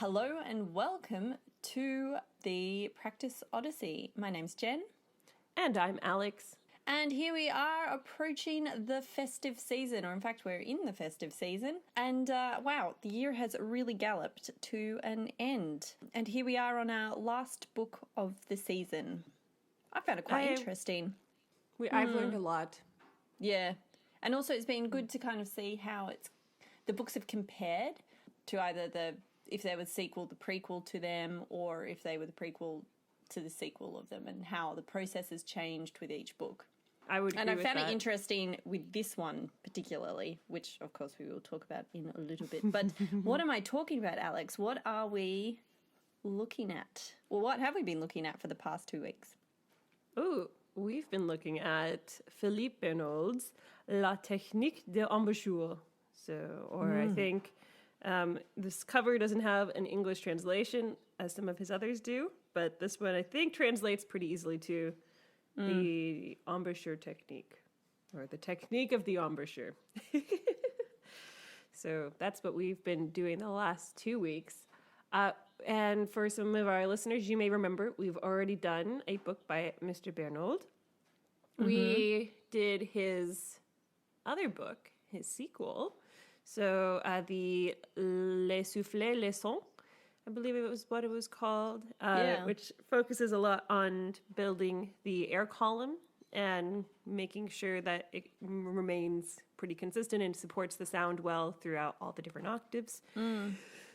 Hello and welcome to the Practice Odyssey. My name's Jen. And I'm Alex. And here we are approaching the festive season, or in fact we're in the festive season. And wow, the year has really galloped to an end. And here we are on our last book of the season. I found it quite interesting. I've learned a lot. Yeah. And also it's been good to kind of see how the books have compared to either if they were the prequel to them, or if they were the prequel to the sequel of them, and how the process has changed with each book. I would agree and I with found that. it interesting with this one particularly, which of course we will talk about in a little bit. But what am I talking about, Alex? What are we looking at? Well, what have we been looking at for the past 2 weeks? Oh, we've been looking at Philippe Bernould's La Technique de l'Embouchure. I think this cover doesn't have an English translation, as some of his others do, but this one I think translates pretty easily to the embouchure technique, or the technique of the embouchure. So that's what we've been doing the last 2 weeks. And for some of our listeners, you may remember we've already done a book by Mr. Bernold. We did his other book, his sequel. So the Les Soufflets, Les Sons, I believe it was what it was called, which focuses a lot on building the air column and making sure that it remains pretty consistent and supports the sound well throughout all the different octaves.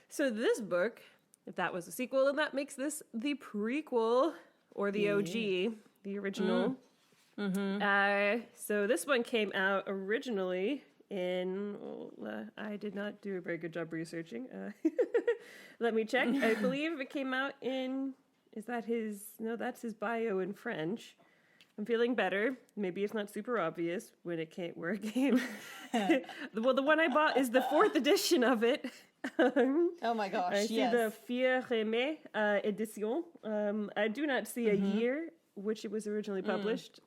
So this book, if that was a sequel, then that makes this the prequel, or the OG, the original. So this one came out originally in, I did not do a very good job researching. Let me check. I believe it came out in, that's his bio in French. I'm feeling better. Maybe it's not super obvious where it came. Well, the one I bought is the 4th edition of it. Oh my gosh, I see the Fier Aimé edition. I do not see a year which it was originally published,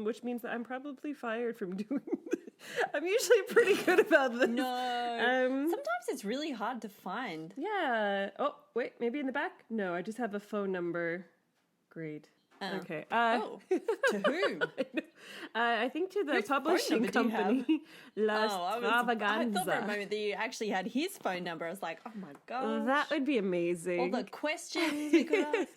which means that I'm probably fired from doing this. I'm usually pretty good about this. No. Sometimes it's really hard to find. Yeah. Oh, wait, maybe in the back? No, I just have a phone number. Great. Okay. To whom? I think to the publishing company, La Stravaganza. I thought for a moment that you actually had his phone number. I was like, oh my gosh. That would be amazing. All the questions we could ask.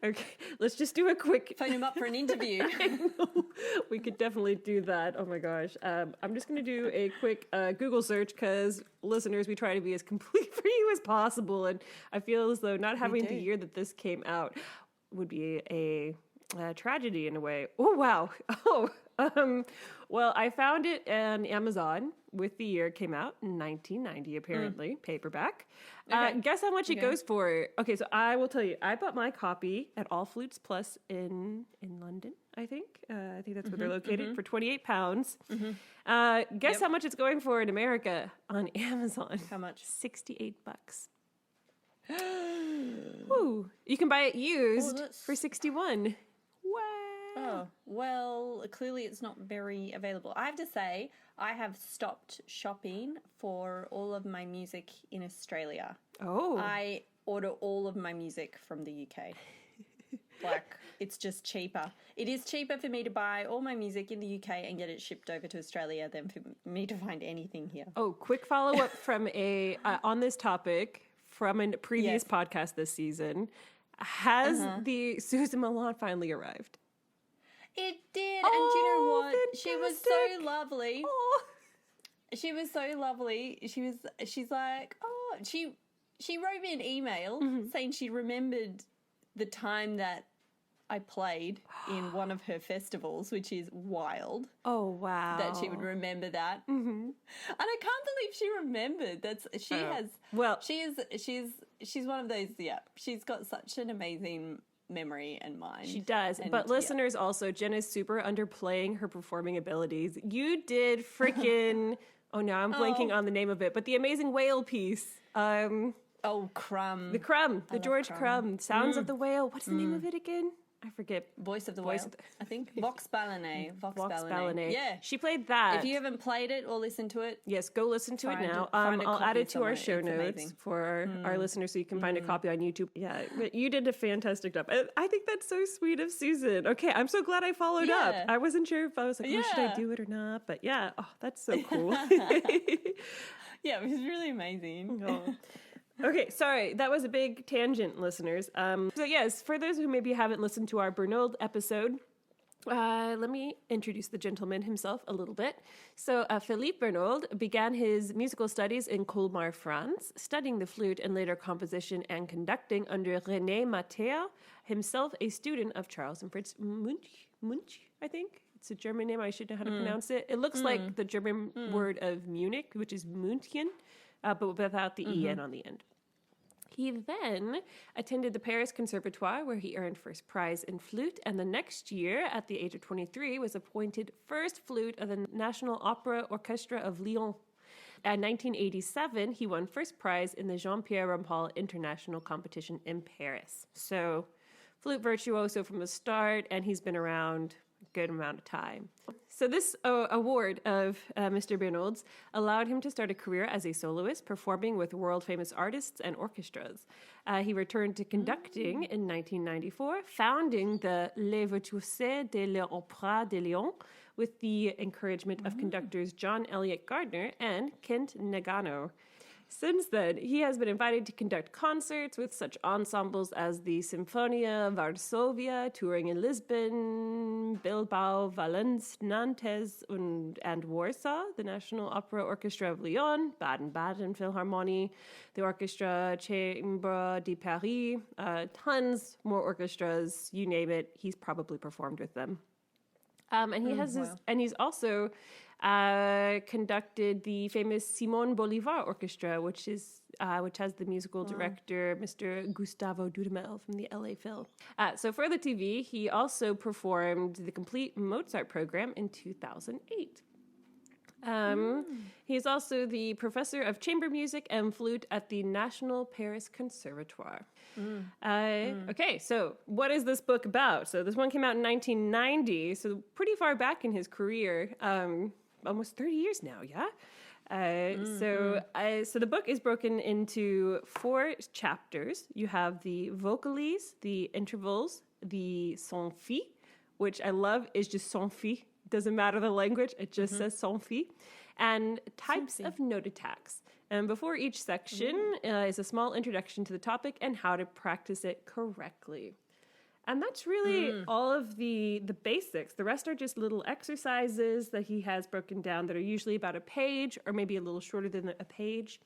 Okay, let's just do a quick... Phone him up for an interview. I know. We could definitely do that. Oh my gosh. I'm just going to do a quick Google search because, listeners, we try to be as complete for you as possible. And I feel as though not having the year that this came out would be a tragedy in a way. Oh, wow. Well, I found it on Amazon with the year it came out in 1990, apparently, paperback. Okay. Guess how much it goes for? Okay, so I will tell you. I bought my copy at All Flutes Plus in London, I think. I think that's where they're located, for £28. Guess how much it's going for in America on Amazon? How much? $68. Woo. You can buy it used for 61. Wow. Oh, well, clearly it's not very available. I have to say, I have stopped shopping for all of my music in Australia. Oh. I order all of my music from the UK. Like, it's just cheaper. It is cheaper for me to buy all my music in the UK and get it shipped over to Australia than for me to find anything here. Oh, quick follow-up from on this topic from a previous podcast this season. Has the Susan Milan finally arrived? It did, and do you know what? Fantastic. She was so lovely. Oh. She was so lovely. She's like, she wrote me an email saying she remembered the time that I played in one of her festivals, which is wild. Oh, wow. That she would remember that. And I can't believe she remembered. She's one of those, she's got such an amazing memory and mind. She does. But listeners also, Jen is super underplaying her performing abilities. You did freaking, now I'm blanking on the name of it, but the amazing whale piece. Crumb. The Crumb, the George Crumb. Sounds of the Whale. What's the name of it again? I forget. Voice of the Voice Whale, of the- I think. Vox Balinea. Vox Balinea. Yeah. She played that. If you haven't played it or listened to it, Yes, go listen to it now. find a I'll add copy it to our somewhere. show It's notes amazing. for our listeners so you can find a copy on YouTube. Yeah, but you did a fantastic job. I think that's so sweet of Susan. Okay, I'm so glad I followed up. Yeah. I wasn't sure if I was like, oh, should I Yeah. do it or not? But yeah, oh, that's so cool. yeah, it was really amazing. Oh. Okay, sorry, that was a big tangent, listeners. So yes, for those who maybe haven't listened to our Bernold episode, let me introduce the gentleman himself a little bit. So Philippe Bernould began his musical studies in Colmar, France, studying the flute and later composition and conducting under René Matteo, himself a student of Charles and Fritz Munch, I think. It's a German name, I should know how to pronounce it. It looks like the German word of Munich, which is München, but without the en on the end. He then attended the Paris Conservatoire, where he earned first prize in flute, and the next year, at the age of 23, was appointed first flute of the National Opera Orchestra of Lyon. In 1987, he won first prize in the Jean-Pierre Rampal International Competition in Paris. So, flute virtuoso from the start, and he's been around a good amount of time. So this award of Mr. Bernould's allowed him to start a career as a soloist, performing with world-famous artists and orchestras. He returned to conducting in 1994, founding the Les Virtuoses de l'Opéra de Lyon with the encouragement of conductors John Elliott Gardner and Kent Nagano. Since then, he has been invited to conduct concerts with such ensembles as the Sinfonia Varsovia, touring in Lisbon, Bilbao, Valence, Nantes, and Warsaw, the National Opera Orchestra of Lyon, Baden-Baden Philharmonie, the Orchestra Chambre de Paris, tons more orchestras, you name it, he's probably performed with them. And he's also conducted the famous Simon Bolivar Orchestra, which has the musical director Mr. Gustavo Dudamel from the LA Phil. So for the TV, he also performed the complete Mozart program in 2008. He is also the professor of chamber music and flute at the National Paris Conservatoire. Okay, so what is this book about? So this one came out in 1990, so pretty far back in his career, almost 30 years now, yeah? So the book is broken into 4 chapters. You have the vocalese, the intervals, the sans fi, which I love is just sans fi. Doesn't matter the language, it just says sans fi, and types of note attacks. And before each section is a small introduction to the topic and how to practice it correctly. And that's really all of the basics. The rest are just little exercises that he has broken down that are usually about a page or maybe a little shorter than a page.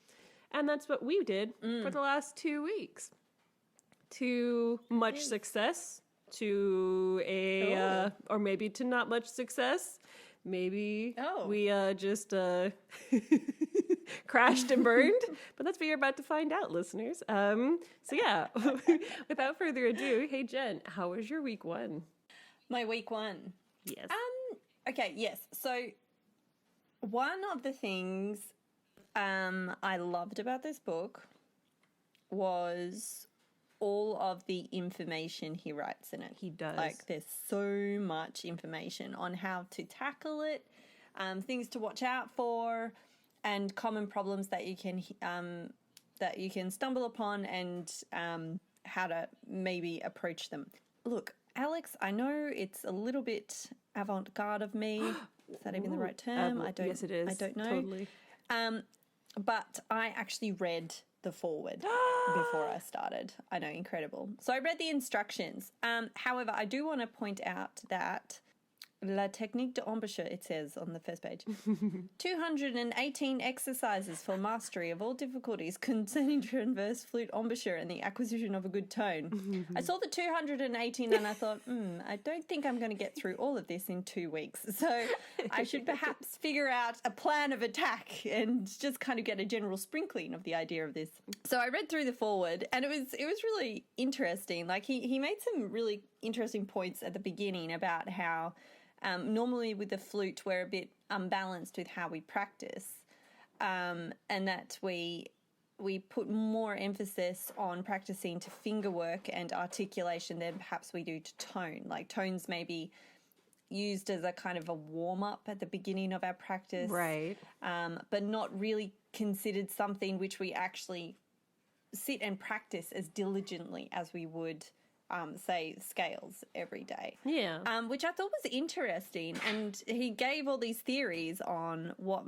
And that's what we did for the last 2 weeks. To much success, to or maybe to not much success. Maybe we just crashed and burned, but that's what you're about to find out, listeners. So yeah, without further ado, hey Jen, how was your week 1? My week 1. Yes. Okay, yes. So one of the things I loved about this book was all of the information he writes in it. He does. Like, there's so much information on how to tackle it, things to watch out for, and common problems that you can stumble upon, and how to maybe approach them. Look, Alex, I know it's a little bit avant-garde of me. Is that even the right term? Yes, it is. I don't know. Totally. But I actually read the foreword before I started. I know, incredible. So I read the instructions. However, I do want to point out that La technique de embouchure, it says on the first page, 218 exercises for mastery of all difficulties concerning transverse flute embouchure and the acquisition of a good tone. I saw the 218 and I thought, I don't think I'm going to get through all of this in 2 weeks. So I should perhaps figure out a plan of attack and just kind of get a general sprinkling of the idea of this. So I read through the foreword, and it was really interesting. Like, he made some really interesting points at the beginning about how normally with the flute, we're a bit unbalanced with how we practice, and that we we put more emphasis on practicing to finger work and articulation than perhaps we do to tone. Like tones may be used as a kind of a warm-up at the beginning of our practice. Right. But not really considered something which we actually sit and practice as diligently as we would, say, scales every day. Yeah. Which I thought was interesting. And he gave all these theories on what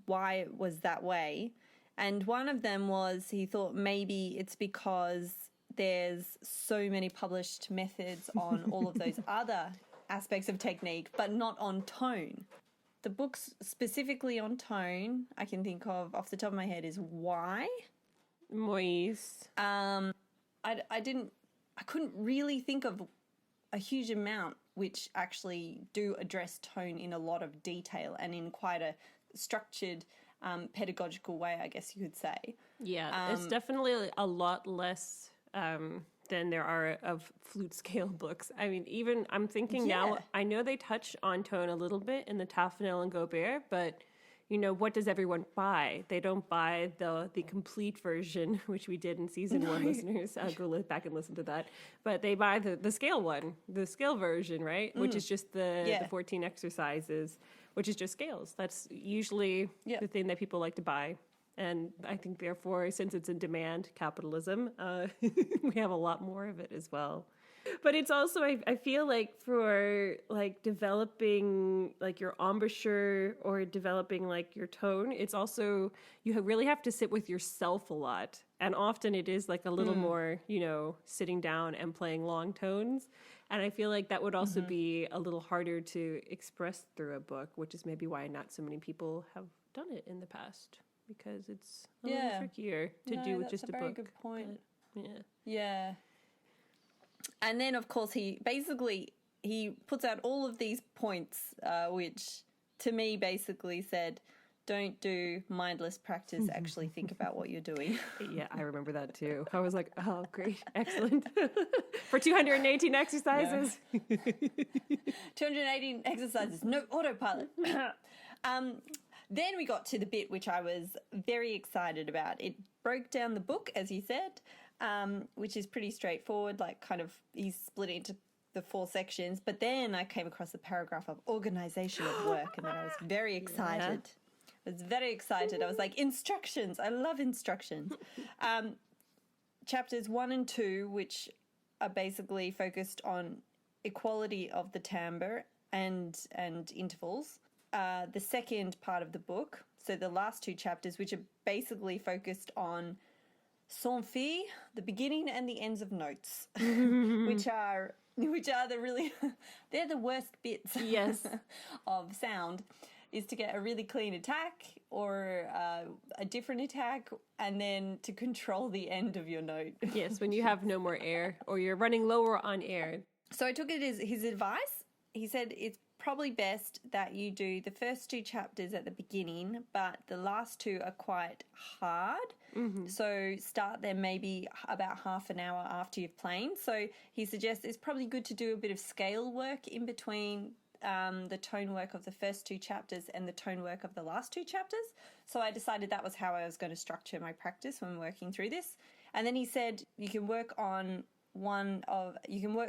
why it was that way. And one of them was he thought maybe it's because there's so many published methods on all of those other aspects of technique, but not on tone. The books specifically on tone I can think of off the top of my head is Why. Moise. I couldn't really think of a huge amount which actually do address tone in a lot of detail and in quite a structured pedagogical way, I guess you could say. Yeah, it's definitely a lot less than there are of flute scale books. I mean, even I'm thinking now, I know they touch on tone a little bit in the Taffanel and Gobert, but you know, what does everyone buy? They don't buy the complete version, which we did in season 1, listeners. Go back and listen to that. But they buy the scale one, the scale version, right? Which is just the 14 exercises, which is just scales. That's usually the thing that people like to buy. And I think, therefore, since it's in demand, capitalism, we have a lot more of it as well. But it's also, I feel like for like developing like your embouchure or developing like your tone, it's also, you really have to sit with yourself a lot. And often it is like a little more, you know, sitting down and playing long tones. And I feel like that would also be a little harder to express through a book, which is maybe why not so many people have done it in the past, because it's a little trickier to do with just a book. That's a very good point. But, yeah. And then, of course, he puts out all of these points, which to me basically said, don't do mindless practice, actually think about what you're doing. Yeah, I remember that too. I was like, oh, great, excellent. For 218 exercises. No. 218 exercises, no autopilot. Then we got to the bit which I was very excited about. It broke down the book, as you said, which is pretty straightforward, like kind of he's split it into the 4 sections. But then I came across a paragraph of organization of work, and then I was very excited. I was very excited. I was like, instructions. I love instructions. Chapters 1 and 2, which are basically focused on equality of the timbre and intervals. The second part of the book, so the last 2 chapters, which are basically focused on sans fi, the beginning and the ends of notes, which are the really they're the worst bits of sound, is to get a really clean attack or a different attack, and then to control the end of your note. Yes, when you have no more air or you're running lower on air. So I took it as his advice. He said it's probably best that you do the first 2 chapters at the beginning, but the last 2 are quite hard. So start them maybe about half an hour after you've played. So he suggests it's probably good to do a bit of scale work in between the tone work of the first 2 chapters and the tone work of the last 2 chapters. So I decided that was how I was going to structure my practice when working through this. And then he said you can work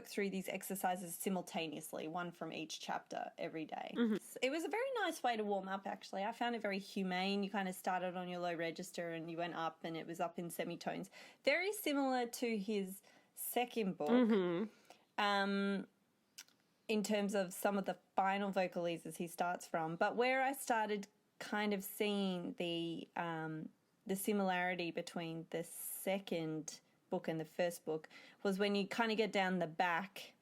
through these exercises simultaneously, one from each chapter every day. It was a very nice way to warm up, actually. I found it very humane. You kind of started on your low register and you went up, and it was up in semitones. Very similar to his second book, in terms of some of the final vocalises he starts from. But where I started kind of seeing the similarity between the second book and the first book was when you kind of get down the back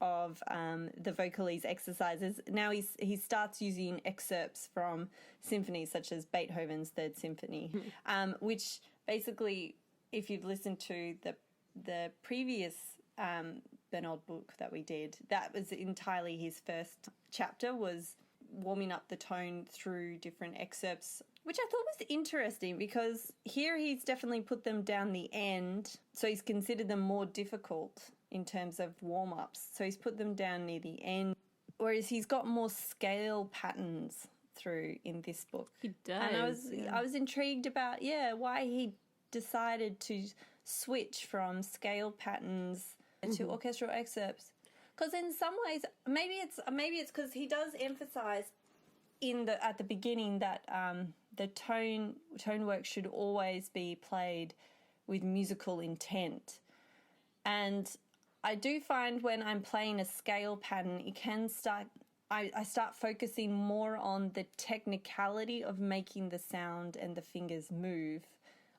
of the vocalese exercises. Now he starts using excerpts from symphonies such as Beethoven's Third Symphony, which basically, if you've listened to the previous Bernold book that we did, that was entirely his first chapter, was warming up the tone through different excerpts, which I thought was interesting because here he's definitely put them down the end, so he's considered them more difficult in terms of warm-ups. So he's put them down near the end, whereas he's got more scale patterns through in this book. He does. And I was intrigued about why he decided to switch from scale patterns to orchestral excerpts. Because in some ways, maybe it's because he does emphasize at the beginning that the tone work should always be played with musical intent. And I do find when I'm playing a scale pattern, it can start. I start focusing more on the technicality of making the sound and the fingers move.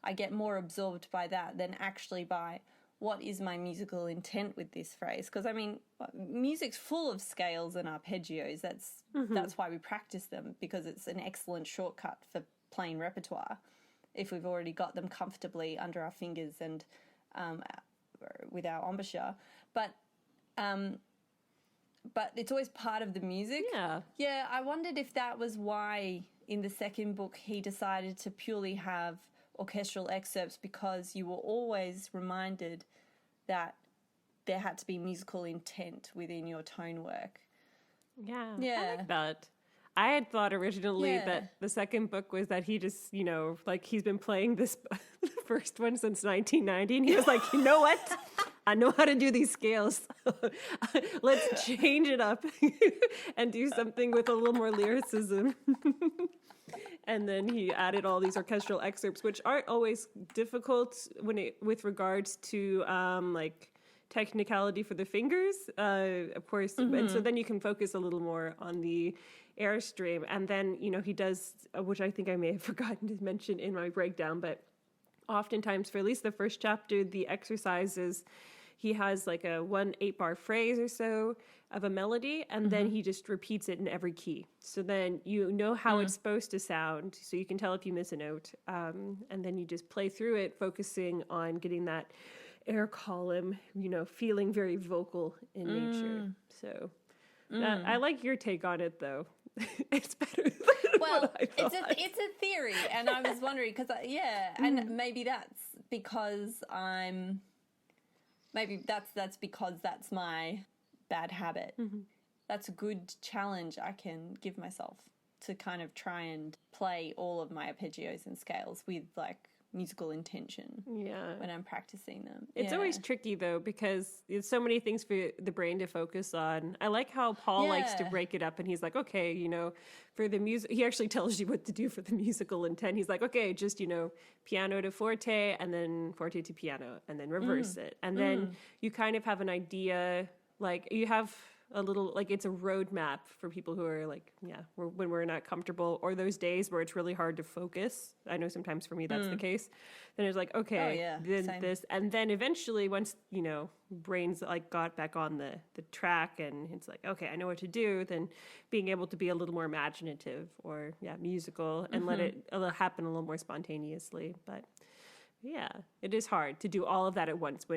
I get more absorbed by that than actually by what is my musical intent with this phrase. Because, I mean, music's full of scales and arpeggios. That's why we practice them, because it's an excellent shortcut for playing repertoire if we've already got them comfortably under our fingers and with our embouchure. But it's always part of the music. Yeah. Yeah, I wondered if that was why in the second book he decided to purely have orchestral excerpts, because you were always reminded that there had to be musical intent within your tone work. Yeah. Yeah. I like that. I had thought originally that the second book was that he just, like he's been playing this the first one since 1990, and he was like, you know what? I know how to do these scales. Let's change it up and do something with a little more lyricism. And then he added all these orchestral excerpts, which aren't always difficult with regards to like technicality for the fingers, of course. And so then you can focus a little more on the airstream. And then, he does, which I think I may have forgotten to mention in my breakdown, but oftentimes for at least the first chapter, the exercises, he has like a 1 8-bar phrase or so of a melody, and then he just repeats it in every key. So then you know how it's supposed to sound, so you can tell if you miss a note. And then you just play through it, focusing on getting that air column, feeling very vocal in nature. So I like your take on it, though. It's better than what I thought. It's a theory, and I was wondering, because, and maybe that's because that's because that's my bad habit. That's a good challenge I can give myself, to kind of try and play all of my arpeggios and scales with like musical intention when I'm practicing them. It's always tricky though, because there's so many things for the brain to focus on. I like how Paul likes to break it up, and he's like, okay, for the music, he actually tells you what to do for the musical intent. He's like, okay, just, piano to forte, and then forte to piano, and then reverse it. And then you kind of have an idea, like you have a little, like it's a roadmap for people who are like, when we're not comfortable, or those days where it's really hard to focus. I know sometimes for me that's the case. Then it's like, okay, then this, and then eventually once, brains like got back on the track, and it's like, okay, I know what to do, then being able to be a little more imaginative or musical and let it happen a little more spontaneously. But yeah, it is hard to do all of that at once,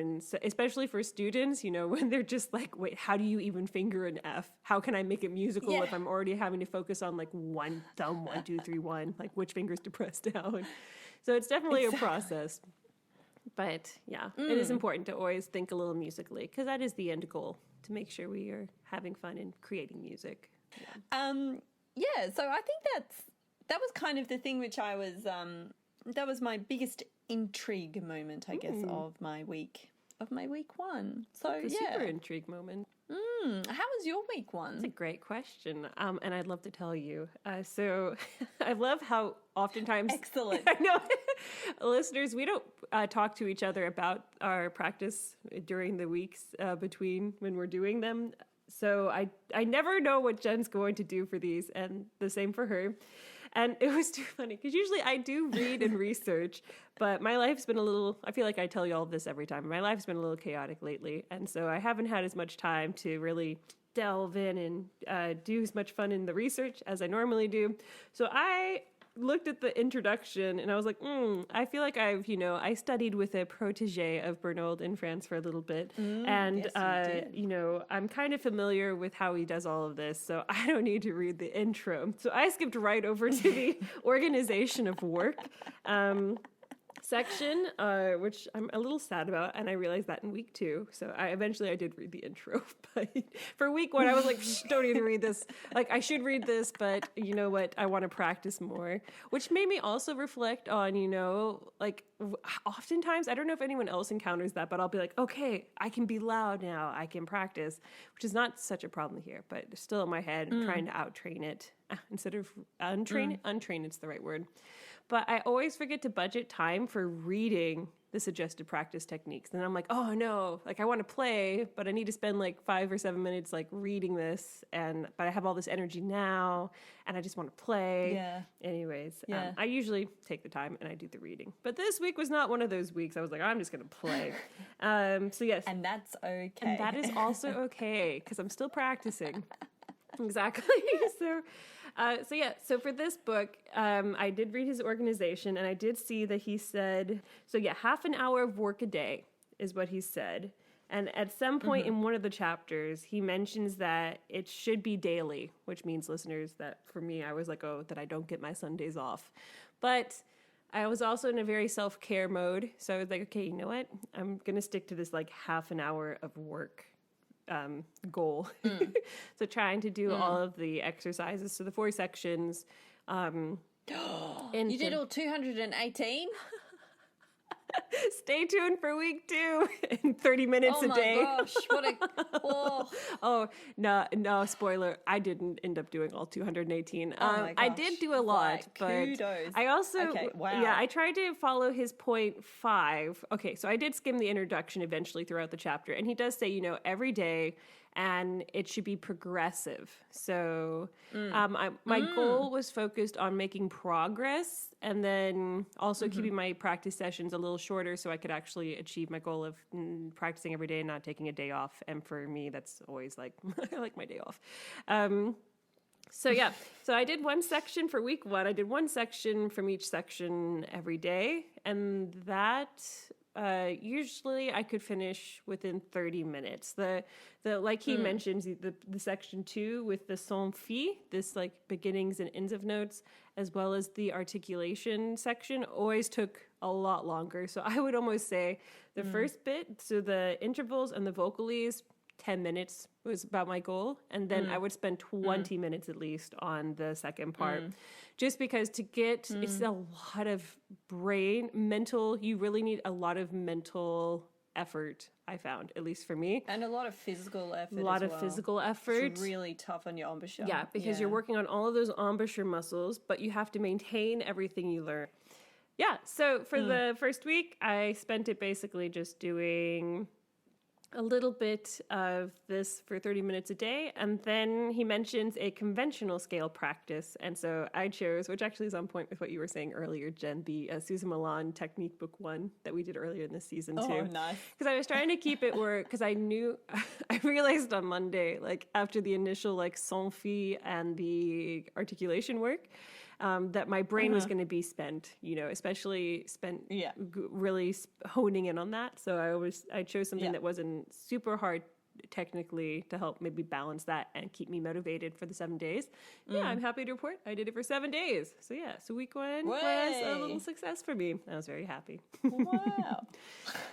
especially for students, when they're just like, wait, how do you even finger an F? How can I make it musical if I'm already having to focus on like one thumb, 1, 2, 3, 1, like which fingers to press down? So it's definitely a process. But it is important to always think a little musically, because that is the end goal, to make sure we are having fun and creating music. So I think that was kind of the thing which I was, that was my biggest intrigue moment, I guess, of my week 1. So It's a super intrigue moment. How was your week 1? That's a great question, and I'd love to tell you. So I love how oftentimes... Excellent. I know. Listeners, we don't talk to each other about our practice during the weeks between when we're doing them. So I never know what Jen's going to do for these, and the same for her. And it was too funny, because usually I do read and research, but my life's been I feel like I tell you all this every time, my life's been a little chaotic lately, and so I haven't had as much time to really delve in and do as much fun in the research as I normally do. So I looked at the introduction, and I was like, I feel like I studied with a protege of Bernold in France for a little bit, and I'm kind of familiar with how he does all of this, so I don't need to read the intro. So I skipped right over to the organization of work. section, which I'm a little sad about, and I realized that in week 2. So I did read the intro, but for week 1, I was like, don't even read this. Like, I should read this, but you know what? I want to practice more, which made me also reflect on, like, oftentimes, I don't know if anyone else encounters that, but I'll be like, okay, I can be loud now. I can practice, which is not such a problem here, but still in my head, trying to out-train it instead of untrain it. Untrain, it's the right word. But I always forget to budget time for reading the suggested practice techniques. And I'm like, oh no, like I want to play, but I need to spend like 5 or 7 minutes like reading this. But I have all this energy now and I just want to play. Yeah. Anyways, I usually take the time and I do the reading. But this week was not one of those weeks. I was like, I'm just going to play. So yes. And that's okay. And that is also okay because I'm still practicing. Exactly. So for this book, I did read his organization and I did see that he said, half an hour of work a day is what he said. And at some point in one of the chapters, he mentions that it should be daily, which means, listeners, that for me, I was like, oh, that I don't get my Sundays off. But I was also in a very self-care mode. So I was like, okay, you know what? I'm going to stick to this like half an hour of work goal. So trying to do all of the exercises. So the 4 sections. You did all 218? Stay tuned for week 2 in 30 minutes a day. Oh my gosh, what a... Oh, no, spoiler. I didn't end up doing all 218. My I gosh. did do a lot, but kudos. I also, wow. Yeah, I tried to follow his point 5. Okay, so I did skim the introduction eventually throughout the chapter, and he does say, every day, and it should be progressive. So my goal was focused on making progress and then also keeping my practice sessions a little shorter so I could actually achieve my goal of practicing every day and not taking a day off. And for me, that's always like, I like my day off. So I did one section for week 1. I did one section from each section every day. And that... usually I could finish within 30 minutes. The like he mentions the section 2 with the sans fi, this like beginnings and ends of notes, as well as the articulation section, always took a lot longer. So I would almost say the first bit, so the intervals and the vocalises, 10 minutes was about my goal. And then I would spend 20 minutes at least on the second part. Just because to get, it's a lot of you really need a lot of mental effort, I found, at least for me. And a lot of physical effort Physical effort. It's really tough on your embouchure. Yeah, because you're working on all of those embouchure muscles, but you have to maintain everything you learn. Yeah, so for the first week, I spent it basically just doing a little bit of this for 30 minutes a day. And then he mentions a conventional scale practice. And so I chose, which actually is on point with what you were saying earlier, Jen, the Susan Milan Technique Book 1 that we did earlier in this season too. Oh, nice. Because I was trying to keep it because I realized on Monday, like after the initial like sans fi and the articulation work, that my brain was going to be spent, especially really honing in on that. So I chose something that wasn't super hard technically to help maybe balance that and keep me motivated for the 7 days. Yeah, I'm happy to report I did it for 7 days. So week 1 was a little success for me. I was very happy. Wow.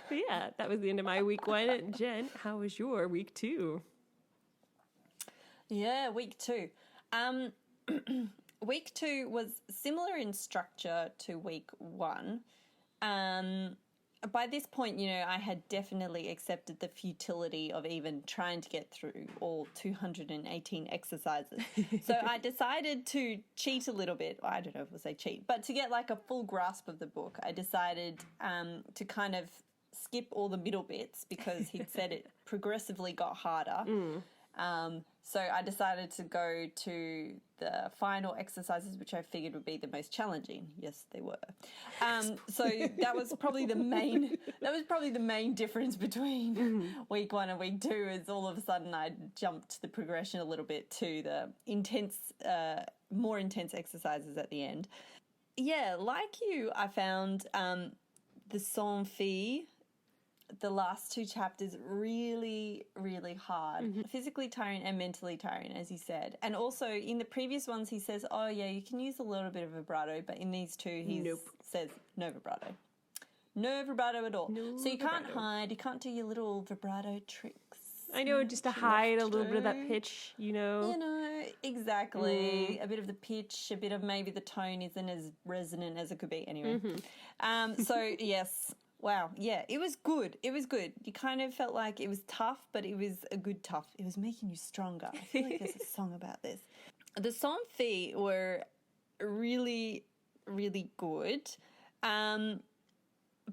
But yeah, that was the end of my week 1. Jen, how was your week 2? Yeah, week 2. Week 2 was similar in structure to week 1. By this point, I had definitely accepted the futility of even trying to get through all 218 exercises. So I decided to cheat a little bit. I don't know if we'll say cheat, but to get like a full grasp of the book, I decided to kind of skip all the middle bits because he'd said it progressively got harder. So I decided to go to the final exercises, which I figured would be the most challenging. Yes, they were. So that was probably the main difference between week 1 and week 2 is all of a sudden I jumped the progression a little bit to the more intense exercises at the end. Yeah, like you, I found the sans fi, the last 2 chapters really, really hard. Physically tiring and mentally tiring, as he said. And also in the previous ones, he says, oh yeah, you can use a little bit of vibrato, but in these 2, he says no vibrato. No vibrato at all. No so you can't vibrato. hide. You can't do your little vibrato tricks. I know, just to hide a little bit of that pitch, you know. You know, exactly. A bit of the pitch, a bit of maybe the tone isn't as resonant as it could be. Anyway. So, yes. Wow. Yeah, it was good. It was good. You kind of felt like it was tough, but it was a good tough. It was making you stronger. I feel like there's a song about this. The Somfy were really, really good.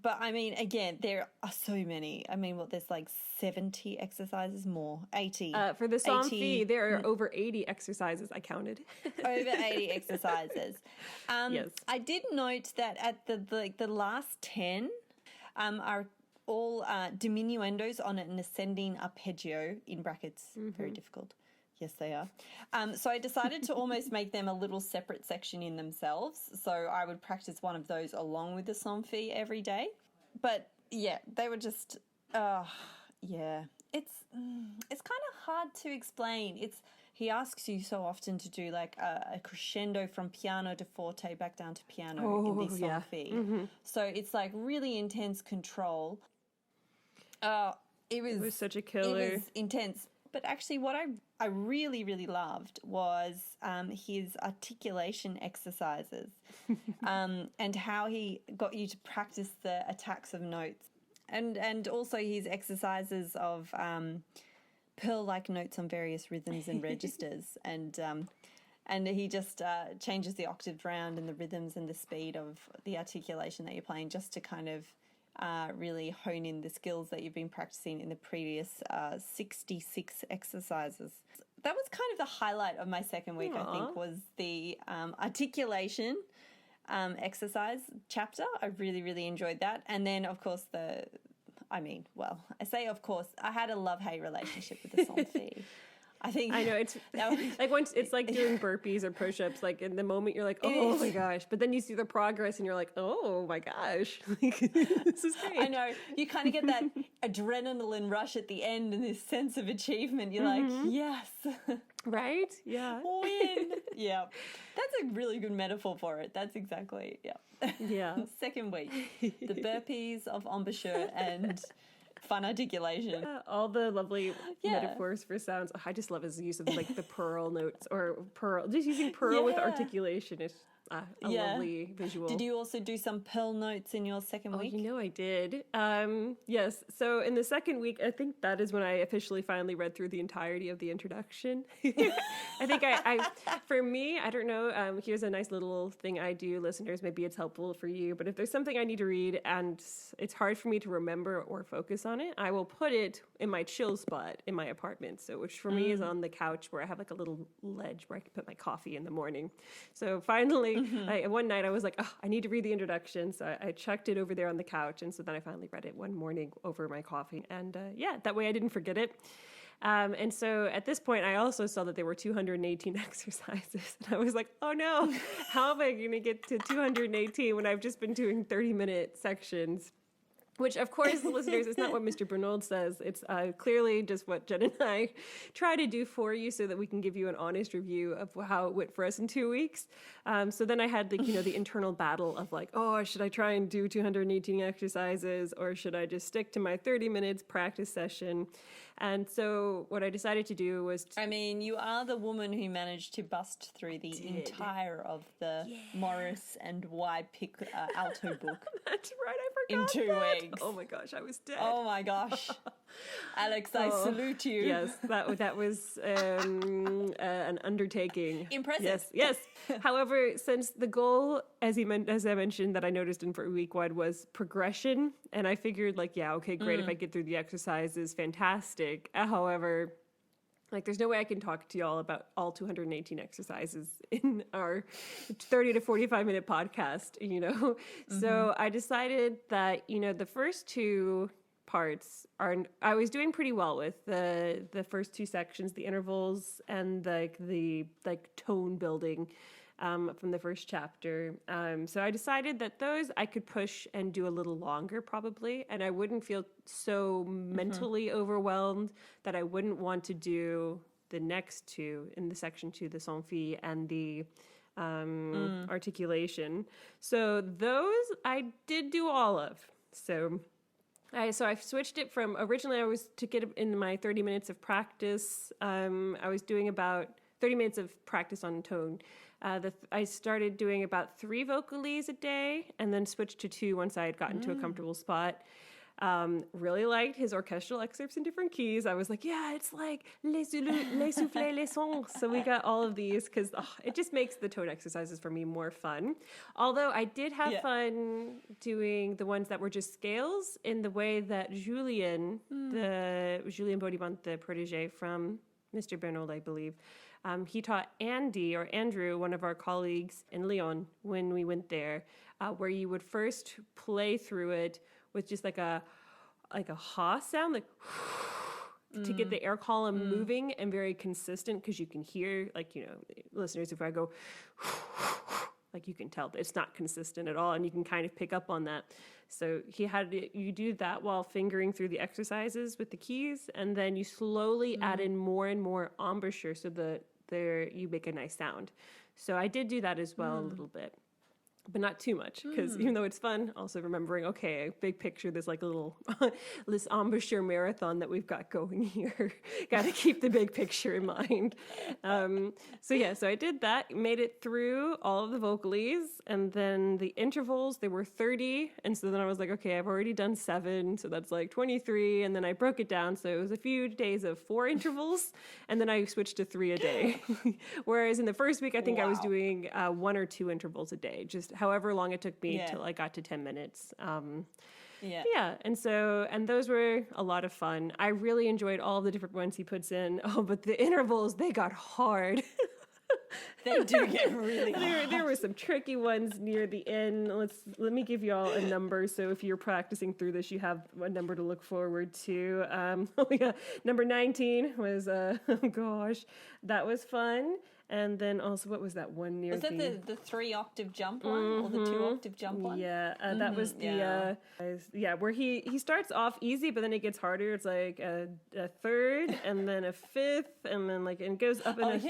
But I mean, again, there are so many. I mean, there's like 70 exercises more, 80. For the Somfy, there are over 80 exercises I counted. Over 80 exercises. Yes. I did note that at the last 10 are all diminuendos on an ascending arpeggio, in brackets, very difficult. Yes, they are. So I decided to almost make them a little separate section in themselves. So I would practice one of those along with the Somfy every day. But yeah, they were just, yeah. It's kind of hard to explain. He asks you so often to do like a crescendo from piano to forte back down to piano in the Somfy. So it's like really intense control. It was such a killer. It was intense. But actually what I really, really loved was his articulation exercises and how he got you to practice the attacks of notes and also his exercises of pearl-like notes on various rhythms and registers and he just changes the octaves round and the rhythms and the speed of the articulation that you're playing just to kind of really hone in the skills that you've been practicing in the previous 66 exercises. That was kind of the highlight of my second week, I think, was the articulation exercise chapter. I really, really enjoyed that. And then, of course, I say of course, I had a love-hate relationship with the Somfy. I know it's like once it's like doing burpees or push-ups, like in the moment you're like, oh my gosh, but then you see the progress and you're like, oh my gosh, like, this is great. I know, you kind of get that adrenaline rush at the end and this sense of achievement. You're like, yes, right, yeah, win. Yeah, that's a really good metaphor for it. That's exactly second week, the burpees of embouchure and fun articulation. All the lovely metaphors for sounds. I just love his use of like the pearl notes or pearl. Just using pearl with articulation is a lovely visual. Did you also do some pearl notes in your second week? You know I did. Yes. So in the second week, I think that is when I officially finally read through the entirety of the introduction. I think for me, I don't know, here's a nice little thing I do, listeners, maybe it's helpful for you, but if there's something I need to read and it's hard for me to remember or focus on it, I will put it in my chill spot in my apartment. So which for me is on the couch where I have like a little ledge where I can put my coffee in the morning. So finally, one night I was like, oh, I need to read the introduction. So I chucked it over there on the couch. And so then I finally read it one morning over my coffee. And that way I didn't forget it. And so at this point, I also saw that there were 218 exercises. And I was like, oh no, how am I going to get to 218 when I've just been doing 30-minute sections? Which, of course, listeners, is not what Mr. Bernold says. It's clearly just what Jen and I try to do for you so that we can give you an honest review of how it went for us in 2 weeks. So then I had the internal battle of like, oh, should I try and do 218 exercises or should I just stick to my 30 minutes practice session? And so what I decided to do was... you are the woman who managed to bust through the entire of the Morris and Wypick alto book. That's right, I forgot in 2 weeks. Oh my gosh, I was dead. Oh my gosh. Alex, I salute you. Yes, that was an undertaking. Impressive. Yes. However, since the goal, as I mentioned, that I noticed in for week one was progression, and I figured great, if I get through the exercises, fantastic. However, there's no way I can talk to y'all about all 218 exercises in our 30 to 45 minute podcast, So I decided that, the first two parts I was doing pretty well with the first two sections, the intervals and the tone building from the first chapter. So I decided that those I could push and do a little longer probably, and I wouldn't feel so mentally overwhelmed that I wouldn't want to do the next two in the section 2, the Somfy and the articulation. So those I did do all of. So I switched it from originally I was to get in my 30 minutes of practice. I was doing about 30 minutes of practice on tone. I started doing about 3 vocalises a day and then switched to 2 once I had gotten to a comfortable spot. Really liked his orchestral excerpts in different keys. I was like, yeah, it's like les soufflets, les sons. So we got all of these because it just makes the tone exercises for me more fun. Although I did have fun doing the ones that were just scales in the way that Julien Baudibon, the protege from Mr. Bernold, I believe, he taught Andrew, one of our colleagues in Lyon, when we went there, where you would first play through it with just like a ha sound, like to get the air column moving and very consistent, because you can hear, like, listeners, if I go like, you can tell that it's not consistent at all, and you can kind of pick up on that. So you do that while fingering through the exercises with the keys, and then you slowly add in more and more embouchure so that you make a nice sound. So I did do that as well a little bit. But not too much, because even though it's fun, also remembering, okay, big picture, there's like a little this embouchure marathon that we've got going here. Got to keep the big picture in mind. So I did that, made it through all of the vocalises, and then the intervals, there were 30, and so then I was like, okay, I've already done 7, so that's like 23, and then I broke it down, so it was a few days of 4 intervals, and then I switched to 3 a day. Whereas in the first week, I think I was doing 1 or 2 intervals a day, just however long it took me till I got to 10 minutes. And those were a lot of fun. I really enjoyed all the different ones he puts in. Oh, but the intervals, they got hard. They do get really hard. There were some tricky ones near the end. Let me give you all a number. So if you're practicing through this, you have a number to look forward to. Number 19 was, oh gosh, that was fun. And then also, what was that one near? Was that the 3-octave jump one or the 2-octave jump one? Yeah, that was the where he starts off easy, but then it gets harder. It's like a third, and then a fifth, and then and goes up and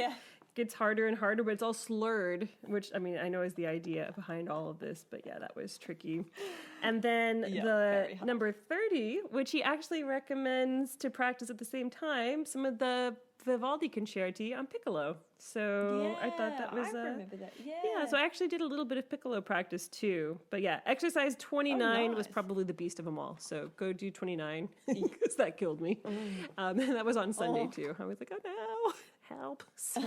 gets harder and harder, but it's all slurred, which I mean I know is the idea behind all of this, but yeah, that was tricky. And then the number 30, which he actually recommends to practice at the same time, some of the Vivaldi concerti on piccolo. So I thought that was... I remember that. So I actually did a little bit of piccolo practice too. But yeah, exercise 29 was probably the beast of them all. So go do 29, because that killed me. And that was on Sunday too. I was like, oh no, help. So,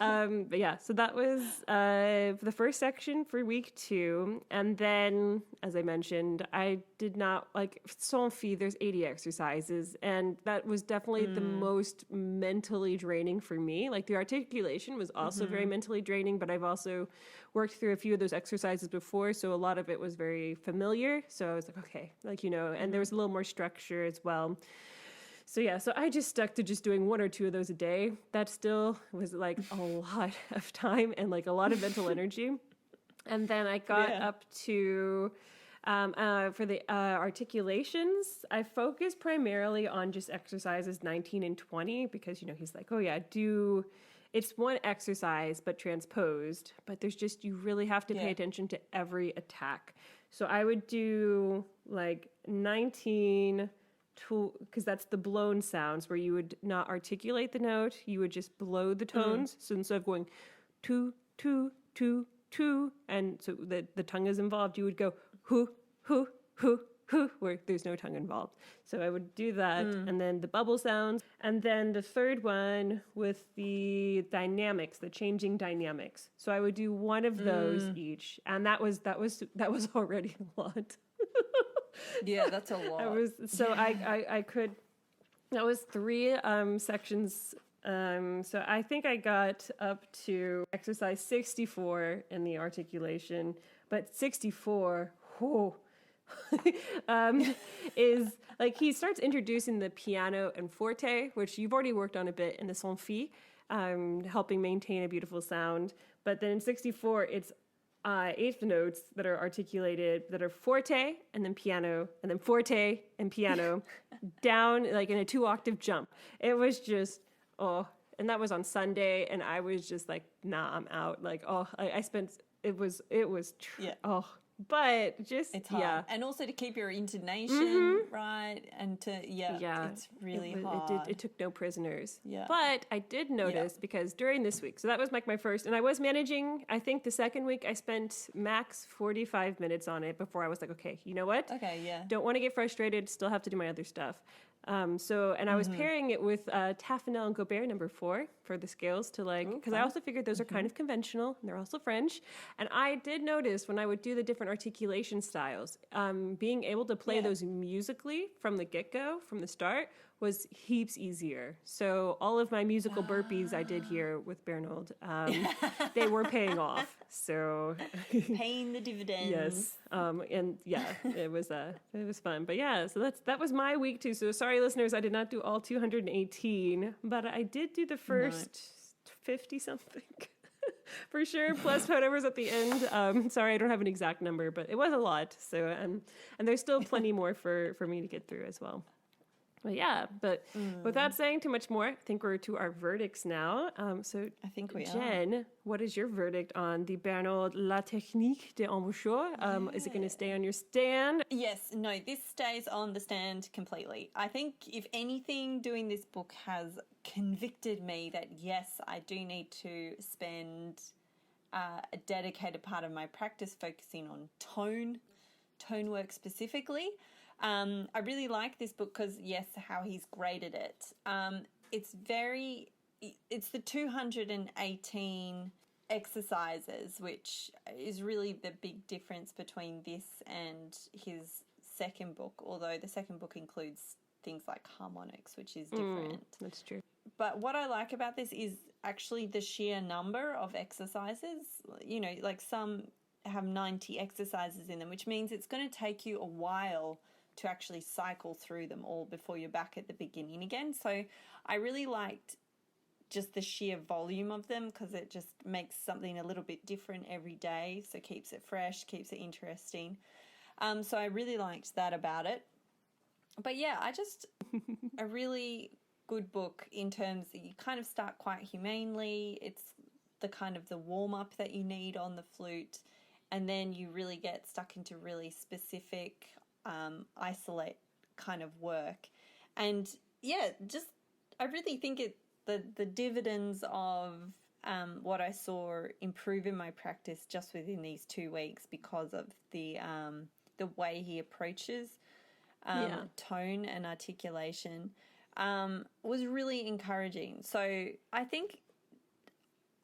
but yeah, so that was the first section for week 2. And then, as I mentioned, I did not, sans fi, there's 80 exercises. And that was definitely the most mentally draining for me. Like, the articulation was also very mentally draining, but I've also worked through a few of those exercises before, so a lot of it was very familiar. So I was like, okay, and there was a little more structure as well. So yeah, so I just stuck to just doing 1 or 2 of those a day. That still was a lot of time and a lot of mental energy. And then I got up to, for the articulations, I focused primarily on just exercises 19 and 20 because, he's like, oh yeah, it's one exercise, but transposed. But you really have to pay attention to every attack. So I would do 19... because that's the blown sounds where you would not articulate the note, you would just blow the tones. So instead of going 2, 2, 2, 2, and so the tongue is involved, you would go hoo, hoo, hoo, hoo, where there's no tongue involved. So I would do that, and then the bubble sounds, and then the third one with the dynamics, the changing dynamics. So I would do 1 of those each, and that was already a lot. Yeah, that's a lot. I could. That was 3 sections. So I think I got up to exercise 64 in the articulation, but 64, is he starts introducing the piano and forte, which you've already worked on a bit in the sans fi, helping maintain a beautiful sound. But then in 64, it's 8th notes that are articulated that are forte and then piano and then forte and piano down in a 2-octave jump. It was just, and that was on Sunday, and I was just like, nah, I'm out. I spent, it was but just, It's hard. yeah. And also to keep your intonation right. And to, it's really hard. It took no prisoners. Yeah. But I did notice because during this week, so that was like my first, and I was managing, I think the second week I spent max 45 minutes on it before I was like, okay, you know what? Okay, yeah. Don't want to get frustrated, still have to do my other stuff. And I was pairing it with Taffanel and Gobert #4 for the scales to because I also figured those are kind of conventional and they're also French. And I did notice when I would do the different articulation styles, being able to play those musically from the get-go, from the start, was heaps easier. So all of my musical burpees I did here with Bernold, they were paying off. So paying the dividends. Yes. It was fun. But yeah, so that was my week too. So sorry listeners, I did not do all 218, but I did do the first 50 something. For sure, plus whatever's at the end. Sorry, I don't have an exact number, but it was a lot. So and there's still plenty more for me to get through as well. But without saying too much more, I think we're to our verdicts now. So I think we Jen, what is your verdict on the Bernold La Technique de Embouchure? Is it going to stay on your stand? Yes, no, this stays on the stand completely. I think if anything, doing this book has convicted me that yes, I do need to spend a dedicated part of my practice focusing on tone work specifically. I really like this book because, yes, how he's graded it. It's the 218 exercises, which is really the big difference between this and his second book, although the second book includes things like harmonics, which is different. That's true. But what I like about this is actually the sheer number of exercises. You know, like some have 90 exercises in them, which means it's going to take you a while to actually cycle through them all before you're back at the beginning again. So I really liked just the sheer volume of them because it just makes something a little bit different every day. So keeps it fresh, keeps it interesting. So I really liked that about it. But yeah, a really good book in terms that you kind of start quite humanely. It's the kind of the warm-up that you need on the flute. And then you really get stuck into really specific isolate kind of work. And yeah, just I really think the dividends of what I saw improve in my practice just within these 2 weeks because of the way he approaches tone and articulation was really encouraging. So I think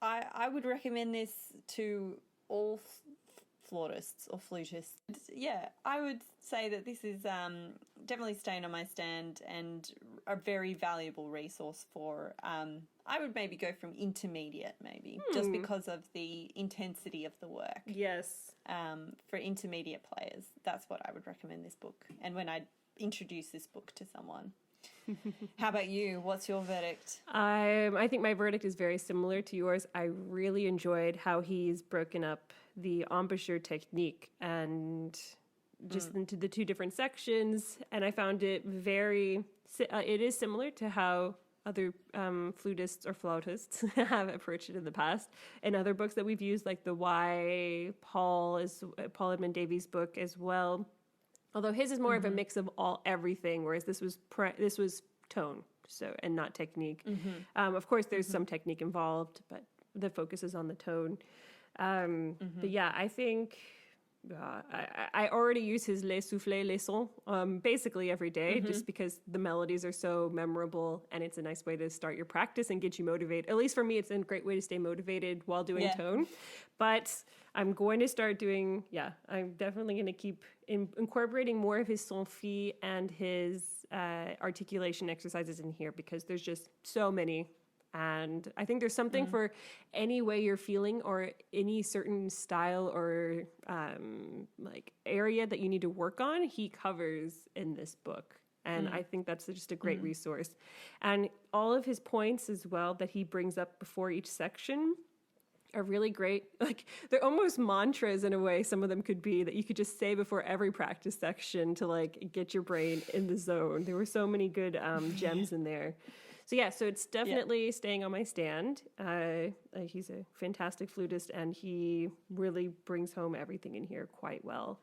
I would recommend this to all flautists or flutists. Yeah, I would say that this is definitely staying on my stand and a very valuable resource for, I would maybe go from intermediate just because of the intensity of the work. Yes. For intermediate players, that's what I would recommend this book. And when I introduce this book to someone. How about you? What's your verdict? I think my verdict is very similar to yours. I really enjoyed how he's broken up the embouchure technique and just into the two different sections. And I found it it is similar to how other flutists or flautists have approached it in the past. In other books that we've used, like the Paul Edmund Davies book as well. Although his is more of a mix of everything, whereas this was tone, and not technique. Of course, there's some technique involved, but the focus is on the tone. But yeah, I think I already use his Les Soufflés, Les Sons basically every day, just because the melodies are so memorable, and it's a nice way to start your practice and get you motivated. At least for me, it's a great way to stay motivated while doing tone. But I'm going to start doing, I'm definitely going to keep incorporating more of his son-fi and his articulation exercises in here, because there's just so many. And I think there's something for any way you're feeling or any certain style or area that you need to work on, he covers in this book. And I think that's just a great resource. And all of his points as well that he brings up before each section are really great. Like, they're almost mantras in a way, some of them could be, that you could just say before every practice section to get your brain in the zone. There were so many good gems in there. So it's definitely staying on my stand. He's a fantastic flutist, and he really brings home everything in here quite well.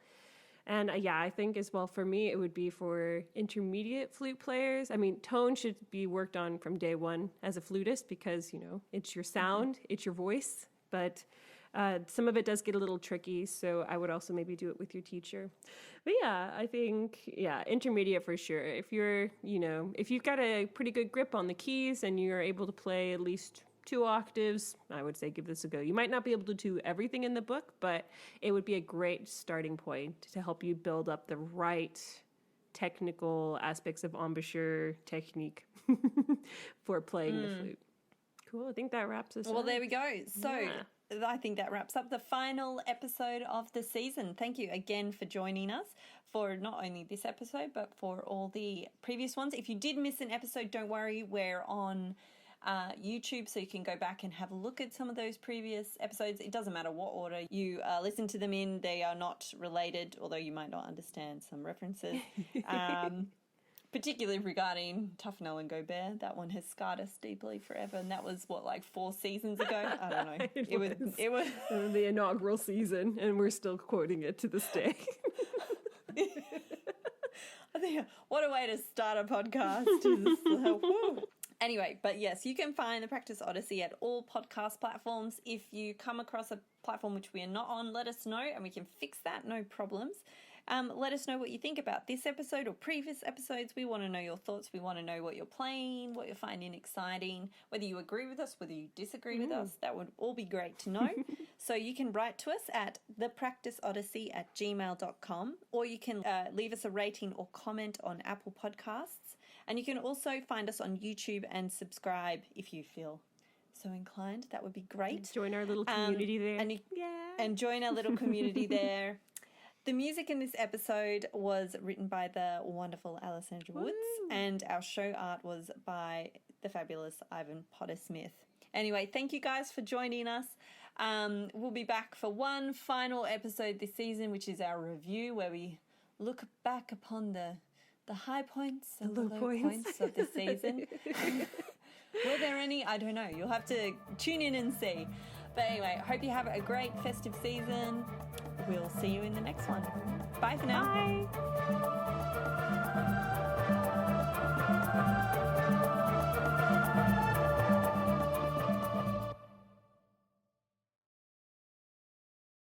And I think as well for me, it would be for intermediate flute players. I mean, tone should be worked on from day one as a flutist because, it's your sound, it's your voice. But some of it does get a little tricky, so I would also maybe do it with your teacher. But I think, intermediate for sure. If you're, if you've got a pretty good grip on the keys and you're able to play at least 2 octaves, I would say give this a go. You might not be able to do everything in the book, but it would be a great starting point to help you build up the right technical aspects of embouchure technique for playing the flute. Cool. I think that wraps us up. Well, there we go. So I think that wraps up the final episode of the season. Thank you again for joining us for not only this episode, but for all the previous ones. If you did miss an episode, don't worry. We're on YouTube, so you can go back and have a look at some of those previous episodes. It doesn't matter what order you listen to them in. They are not related, although you might not understand some references. Particularly regarding Tufnell and Gobert. That one has scarred us deeply forever, and that was, 4 seasons ago? I don't know. It was the inaugural season, and we're still quoting it to this day. I think, what a way to start a podcast. Anyway, but yes, you can find the Practice Odyssey at all podcast platforms. If you come across a platform which we are not on, let us know and we can fix that, no problems. Let us know what you think about this episode or previous episodes. We want to know your thoughts. We want to know what you're playing, what you're finding exciting, whether you agree with us, whether you disagree with us. That would all be great to know. So you can write to us at thepracticeodyssey@gmail.com, or you can leave us a rating or comment on Apple Podcasts. And you can also find us on YouTube and subscribe if you feel so inclined. That would be great. Join our little community there. And join our little community there. The music in this episode was written by the wonderful Alessandra Woods, and our show art was by the fabulous Ivan Potter-Smith. Anyway, thank you guys for joining us. We'll be back for one final episode this season, which is our review, where we look back upon the high points and the low points of the season. Were there any? I don't know. You'll have to tune in and see. But anyway, hope you have a great festive season. We'll see you in the next one. Bye for now. Bye.